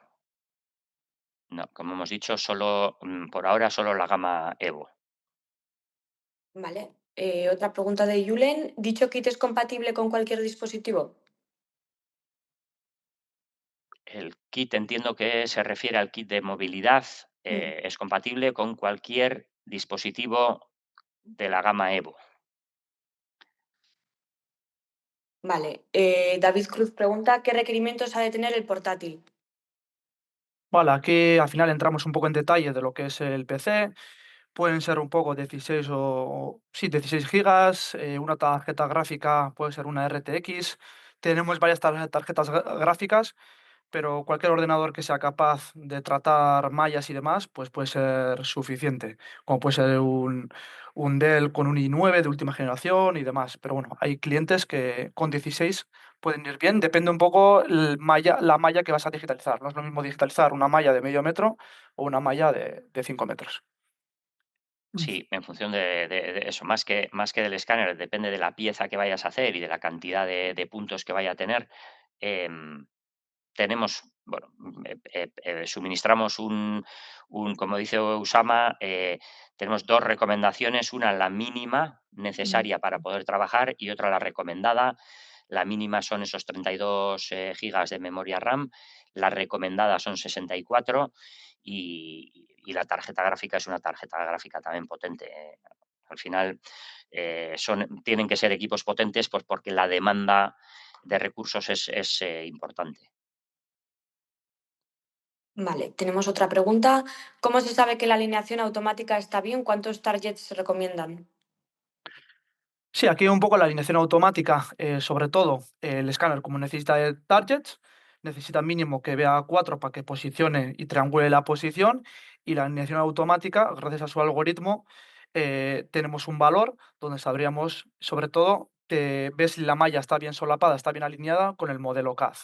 no, como hemos dicho, solo, por ahora solo la gama Evo. Vale. Otra pregunta de Julen. ¿Dicho kit es compatible con cualquier dispositivo? El kit entiendo que se refiere al kit de movilidad, Mm, es compatible con cualquier dispositivo de la gama Evo. Vale. David Cruz pregunta, ¿qué requerimientos ha de tener el portátil? Vale, aquí al final entramos un poco en detalle de lo que es el PC. Pueden ser un poco 16 sí, 16 gigas, una tarjeta gráfica puede ser una RTX. Tenemos varias tarjetas gráficas, pero cualquier ordenador que sea capaz de tratar mallas y demás, pues puede ser suficiente. Como puede ser un Dell con un i9 de última generación y demás. Pero bueno, hay clientes que con 16 pueden ir bien. Depende un poco la malla que vas a digitalizar. No es lo mismo digitalizar una malla de medio metro o una malla de 5 metros. Mm. Sí, en función de eso, más que del escáner, depende de la pieza que vayas a hacer y de la cantidad de puntos que vaya a tener. em, Tenemos, bueno, suministramos como dice Usama, tenemos dos recomendaciones, una la mínima Mm, necesaria para poder trabajar y otra la recomendada. La mínima son esos 32 gigas de memoria RAM, la recomendada son 64 y la tarjeta gráfica es una tarjeta gráfica también potente. Al final tienen que ser equipos potentes pues porque la demanda de recursos es importante. Vale, tenemos otra pregunta. ¿Cómo se sabe que la alineación automática está bien? ¿Cuántos targets se recomiendan? Sí, aquí un poco la alineación automática, sobre todo el escáner como necesita de targets, necesita mínimo que vea 4 para que posicione y triangule la posición, y la alineación automática, gracias a su algoritmo, tenemos un valor donde sabríamos, sobre todo, que ves si la malla está bien solapada, está bien alineada con el modelo CAD.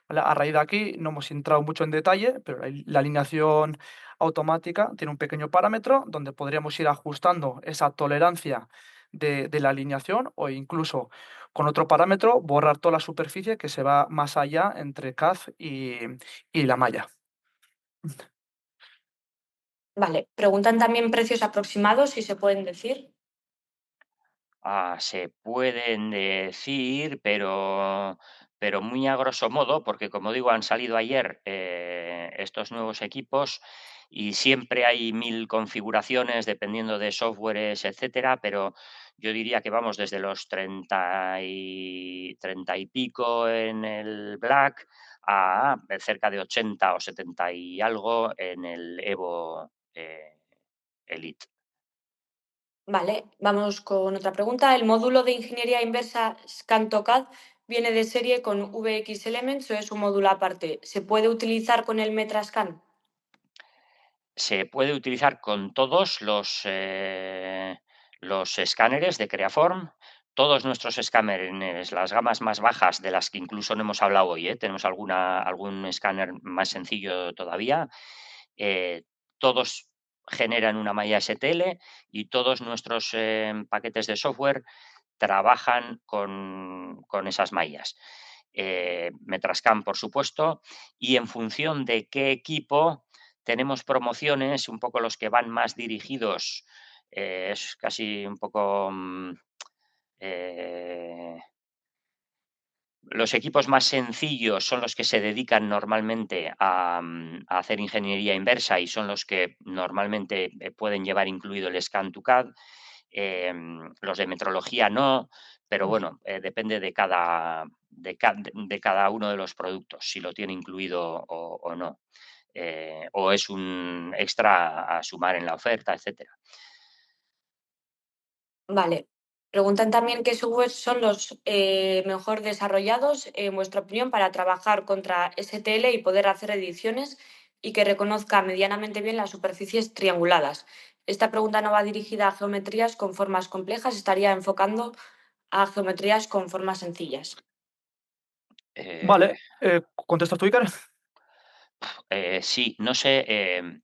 ¿Vale? A raíz de aquí no hemos entrado mucho en detalle, pero la alineación automática tiene un pequeño parámetro donde podríamos ir ajustando esa tolerancia de la alineación, o incluso con otro parámetro borrar toda la superficie que se va más allá entre CAD y la malla. Vale, preguntan también precios aproximados, si se pueden decir. Se pueden decir, pero muy a grosso modo, porque como digo, han salido ayer estos nuevos equipos y siempre hay 1000 configuraciones dependiendo de softwares, etcétera, pero yo diría que vamos desde los 30 y pico en el Black a cerca de 80 o 70 y algo en el Evo Elite. Vale, vamos con otra pregunta. ¿El módulo de ingeniería inversa ScanTOCAD viene de serie con VX Elements o es un módulo aparte? ¿Se puede utilizar con el Metrascan? Se puede utilizar con todos los escáneres de Creaform. Todos nuestros escáneres, las gamas más bajas, de las que incluso no hemos hablado hoy, tenemos algún escáner más sencillo todavía, todos generan una malla STL y todos nuestros paquetes de software trabajan con esas mallas. Metrascan, por supuesto, y en función de qué equipo tenemos promociones, un poco los que van más dirigidos, es casi un poco eh, los equipos más sencillos son los que se dedican normalmente a hacer ingeniería inversa y son los que normalmente pueden llevar incluido el Scan to CAD. Los de metrología no, pero bueno, depende de cada uno de los productos, si lo tiene incluido o no. O es un extra a sumar en la oferta, etcétera. Vale. Preguntan también qué softwares son los mejor desarrollados, en vuestra opinión, para trabajar contra STL y poder hacer ediciones y que reconozca medianamente bien las superficies trianguladas. Esta pregunta no va dirigida a geometrías con formas complejas, estaría enfocando a geometrías con formas sencillas. Eh, Vale, ¿contestas tú, Iker? sí, no sé.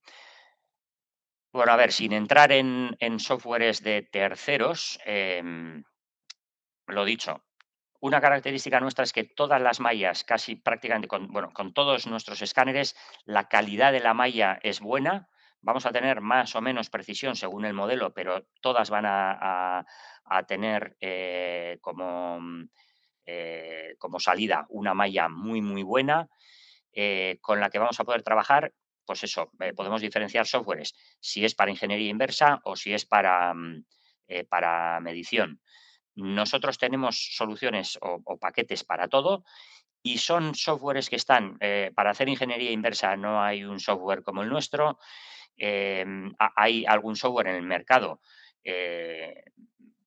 Bueno, a ver, sin entrar en softwares de terceros, lo dicho, una característica nuestra es que todas las mallas, casi prácticamente con todos nuestros escáneres, la calidad de la malla es buena. Vamos a tener más o menos precisión según el modelo, pero todas van a tener como salida una malla muy, muy buena, con la que vamos a poder trabajar. Pues eso, podemos diferenciar softwares, si es para ingeniería inversa o si es para medición. Nosotros tenemos soluciones o paquetes para todo y son softwares que están, para hacer ingeniería inversa no hay un software como el nuestro. Hay algún software en el mercado eh,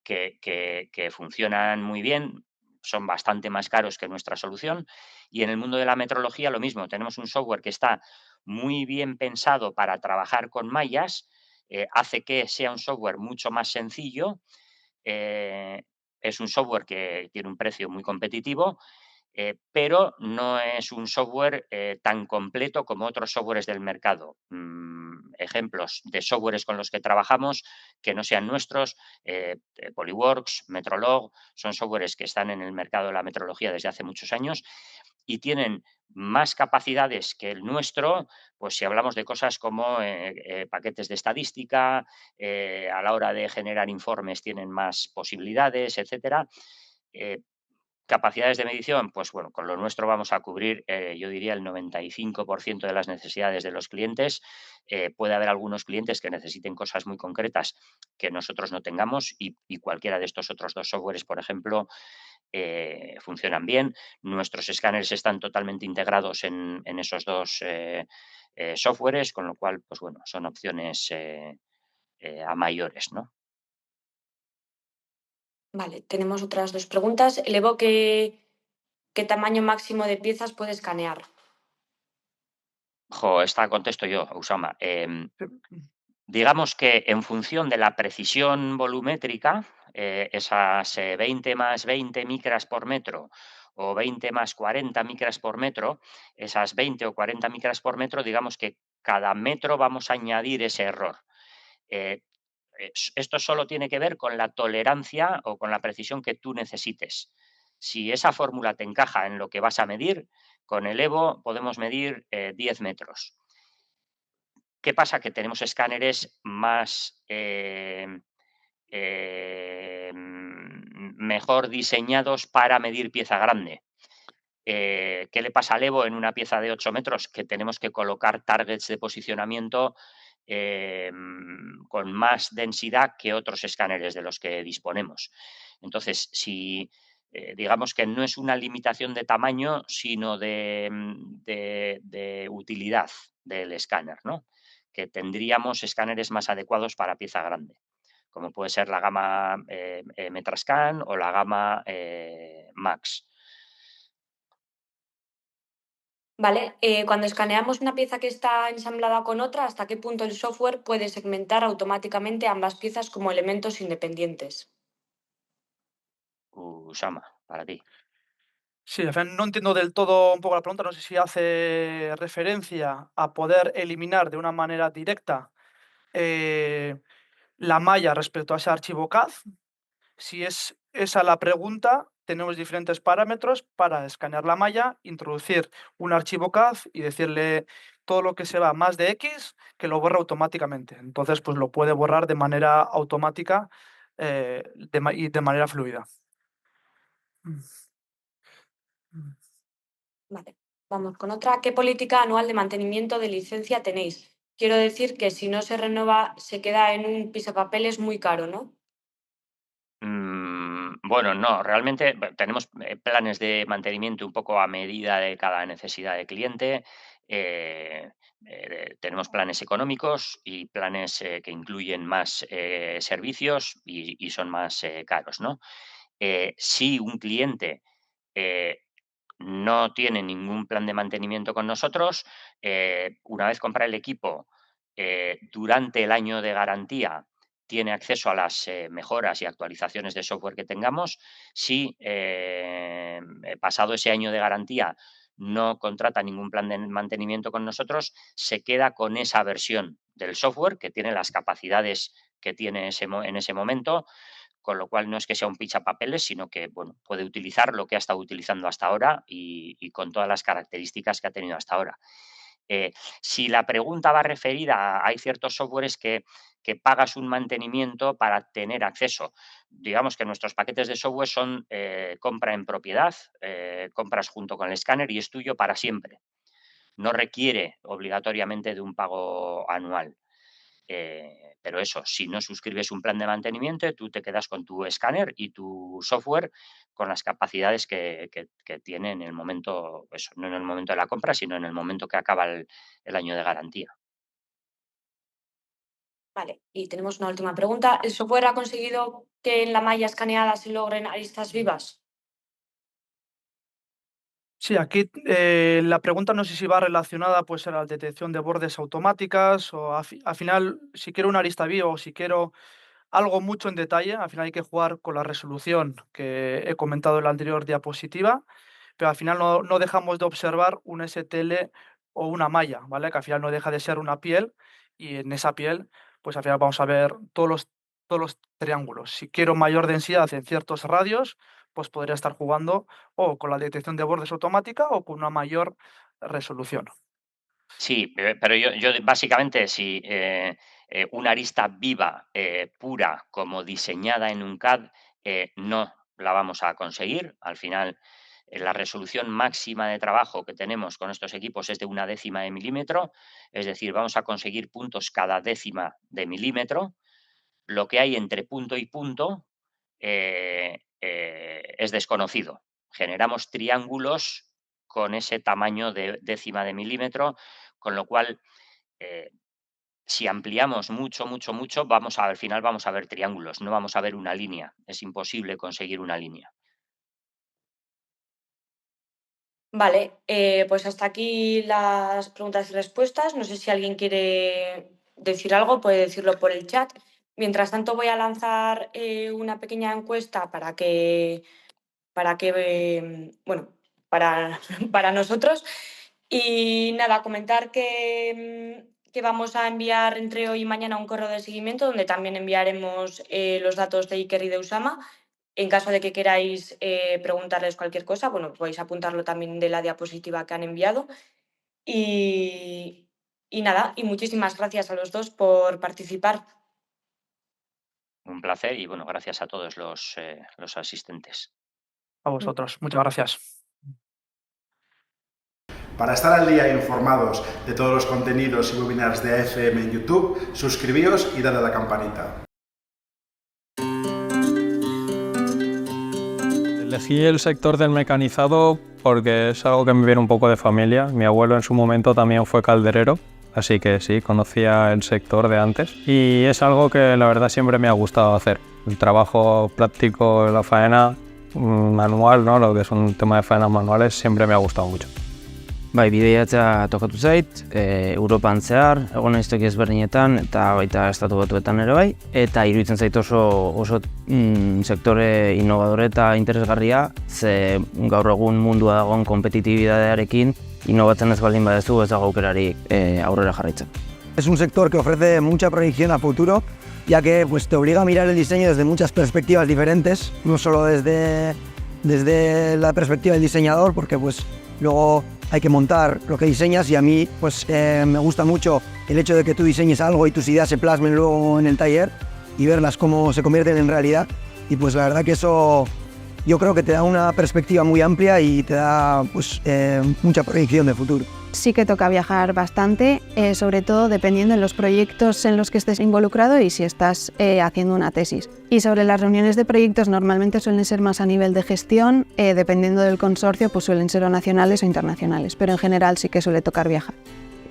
que funcionan muy bien, son bastante más caros que nuestra solución. Y en el mundo de la metrología lo mismo, tenemos un software que está muy bien pensado para trabajar con mallas, hace que sea un software mucho más sencillo. eh, es un software que tiene un precio muy competitivo, pero no es un software tan completo como otros softwares del mercado. Ejemplos de softwares con los que trabajamos que no sean nuestros, Polyworks, Metrolog, son softwares que están en el mercado de la metrología desde hace muchos años y tienen más capacidades que el nuestro, pues si hablamos de cosas como paquetes de estadística, a la hora de generar informes tienen más posibilidades, etcétera. Eh, Capacidades de medición, pues bueno, con lo nuestro vamos a cubrir, yo diría, el 95% de las necesidades de los clientes. Puede haber algunos clientes que necesiten cosas muy concretas que nosotros no tengamos y cualquiera de estos otros dos softwares, por ejemplo, funcionan bien. Nuestros escáneres están totalmente integrados en esos dos softwares, con lo cual, pues bueno, son opciones a mayores, ¿no? Vale, tenemos otras dos preguntas. El Evo que ¿qué tamaño máximo de piezas puede escanear? Esta contesto yo, Usama. Sí, Digamos que en función de la precisión volumétrica, esas 20 más 20 micras por metro o 20 más 40 micras por metro, esas 20 o 40 micras por metro, digamos que cada metro vamos a añadir ese error. Eh, Esto solo tiene que ver con la tolerancia o con la precisión que tú necesites. Si esa fórmula te encaja en lo que vas a medir, con el Evo podemos medir 10 metros. ¿Qué pasa? Que tenemos escáneres más mejor diseñados para medir pieza grande. ¿Qué le pasa al Evo en una pieza de 8 metros? Que tenemos que colocar targets de posicionamiento con más densidad que otros escáneres de los que disponemos. Entonces, si digamos que no es una limitación de tamaño, sino de utilidad del escáner, ¿no? Que tendríamos escáneres más adecuados para pieza grande, como puede ser la gama Metrascan o la gama Max. Vale, cuando escaneamos una pieza que está ensamblada con otra, ¿hasta qué punto el software puede segmentar automáticamente ambas piezas como elementos independientes? Usama, para ti. sí, al final no entiendo del todo un poco la pregunta, no sé si hace referencia a poder eliminar de una manera directa eh, la malla respecto a ese archivo CAD. Si es esa la pregunta, tenemos diferentes parámetros para escanear la malla, introducir un archivo CAD y decirle todo lo que se va más de X que lo borra automáticamente. Entonces, pues lo puede borrar de manera automática y de manera fluida. Mm, mm. Vale, vamos con otra. ¿Qué política anual de mantenimiento de licencia tenéis? Quiero decir que si no se renueva, se queda en un pisapapeles muy caro, ¿no? Bueno, no, realmente tenemos planes de mantenimiento un poco a medida de cada necesidad de cliente. eh, Tenemos planes económicos y planes que incluyen más servicios y son más caros, ¿no? Si un cliente eh, no tiene ningún plan de mantenimiento con nosotros, una vez compra el equipo, durante el año de garantía tiene acceso a las mejoras y actualizaciones de software que tengamos. Si pasado ese año de garantía no contrata ningún plan de mantenimiento con nosotros, se queda con esa versión del software que tiene las capacidades que tiene en ese momento, con lo cual no es que sea un pichapapeles, sino que bueno, puede utilizar lo que ha estado utilizando hasta ahora y con todas las características que ha tenido hasta ahora. Si la pregunta va referida a hay ciertos softwares que pagas un mantenimiento para tener acceso. Digamos que nuestros paquetes de software son compra en propiedad, compras junto con el escáner y es tuyo para siempre. No requiere obligatoriamente de un pago anual. Pero eso, si no suscribes un plan de mantenimiento, tú te quedas con tu escáner y tu software con las capacidades que tiene en el momento, eso, no en el momento de la compra, sino en el momento que acaba el año de garantía. Vale, y tenemos una última pregunta. ¿El software ha conseguido que en la malla escaneada se logren aristas vivas? Sí, aquí la pregunta no sé si va relacionada pues, a la detección de bordes automáticas o al final, si quiero una arista viva o si quiero algo mucho en detalle, al final hay que jugar con la resolución que he comentado en la anterior diapositiva, pero al final no dejamos de observar un STL o una malla, ¿vale? Que al final no deja de ser una piel y en esa piel, pues al final vamos a ver todos los triángulos. Si quiero mayor densidad en ciertos radios, pues podría estar jugando o con la detección de bordes automática o con una mayor resolución. Sí, pero yo básicamente si una arista viva, pura, como diseñada en un CAD, no la vamos a conseguir. Al final, la resolución máxima de trabajo que tenemos con estos equipos es de 1/10 de milímetro, es decir, vamos a conseguir puntos cada décima de milímetro. Lo que hay entre punto y punto es desconocido. Generamos triángulos con ese tamaño de décima de milímetro, con lo cual, eh, si ampliamos mucho, mucho, mucho, al final vamos a ver triángulos, no vamos a ver una línea. Es imposible conseguir una línea. Vale, pues hasta aquí las preguntas y respuestas. No sé si alguien quiere decir algo, puede decirlo por el chat. Mientras tanto, voy a lanzar una pequeña encuesta bueno, para, para nosotros. Y nada, comentar que vamos a enviar entre hoy y mañana un correo de seguimiento donde también enviaremos los datos de Iker y de Usama. En caso de que queráis preguntarles cualquier cosa, bueno, podéis apuntarlo también de la diapositiva que han enviado. Y, y nada, y muchísimas gracias a los dos por participar. Un placer y bueno, gracias a todos los asistentes. A vosotros. Muchas gracias. Para estar al día e informados de todos los contenidos y webinars de AFM en YouTube, suscribíos y dale a la campanita. Elegí el sector del mecanizado porque es algo que me viene un poco de familia. Mi abuelo en su momento también fue calderero, así que sí, conocía el sector de antes. Y es algo que la verdad siempre me ha gustado hacer. El trabajo práctico, la faena manual, ¿no? Lo que es un tema de faenas manuales, siempre me ha gustado mucho. Bai, bidaiatzea tokatu zait, Europan zehar, egon naiz toki ezberdinetan eta baita estatu batuetan ere bai, eta iruditzen zait oso sektore innovadore eta interesgarria, ze gaur egun mundua dagoen kompetitibidadearekin innovatzen ez baldin badezu ez dago aukerarik aurrera jarraitzen. Es un sector que ofrece mucha proyección a futuro, ya que pues, te obliga a mirar el diseño desde muchas perspectivas diferentes, no solo desde la perspectiva del diseñador, porque pues luego hay que montar lo que diseñas y a mí pues me gusta mucho el hecho de que tú diseñes algo y tus ideas se plasmen luego en el taller y verlas cómo se convierten en realidad, y pues la verdad que eso yo creo que te da una perspectiva muy amplia y te da pues mucha proyección de futuro. Sí que toca viajar bastante, sobre todo dependiendo de los proyectos en los que estés involucrado y si estás haciendo una tesis. Y sobre las reuniones de proyectos normalmente suelen ser más a nivel de gestión, dependiendo del consorcio pues suelen ser o nacionales o internacionales, pero en general sí que suele tocar viajar.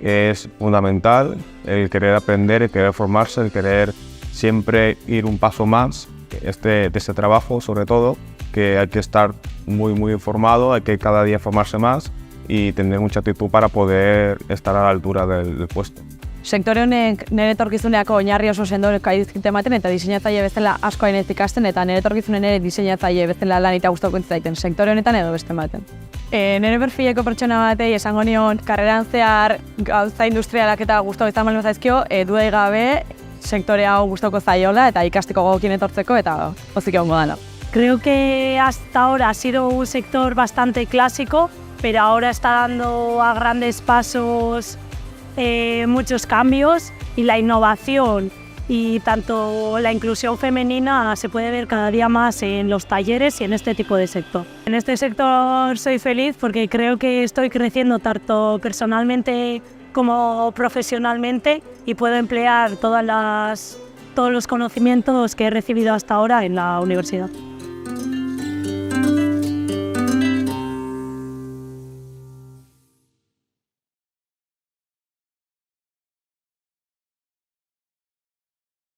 Es fundamental el querer aprender, el querer formarse, el querer siempre ir un paso más de este trabajo, sobre todo, que hay que estar muy informado, hay que cada día formarse más y tener mucha actitud para poder estar a la altura del puesto. Sektore honek nire etorkizuneako oinarri oso sendoka dizkite ematen eta diseinatzaile bezala asko hainez ikasten eta nire etorkizunen ere diseinatzaile bezala lan eta gustoko zaiten sektore honetan edo beste baten. Nire perfileko pertsona batei esango nion karreran zehar gauza industrialak eta gustoko izan baldin zaizkio, dudarik gabe sektore hau gustoko zaiola eta ikasteko gogokin etortzeko eta pozik egongo dela. Creo que hasta ahora ha sido un sector bastante clásico, pero ahora está dando a grandes pasos muchos cambios y la innovación y tanto la inclusión femenina se puede ver cada día más en los talleres y en este tipo de sector. En este sector soy feliz porque creo que estoy creciendo tanto personalmente como profesionalmente y puedo emplear todos los conocimientos que he recibido hasta ahora en la universidad.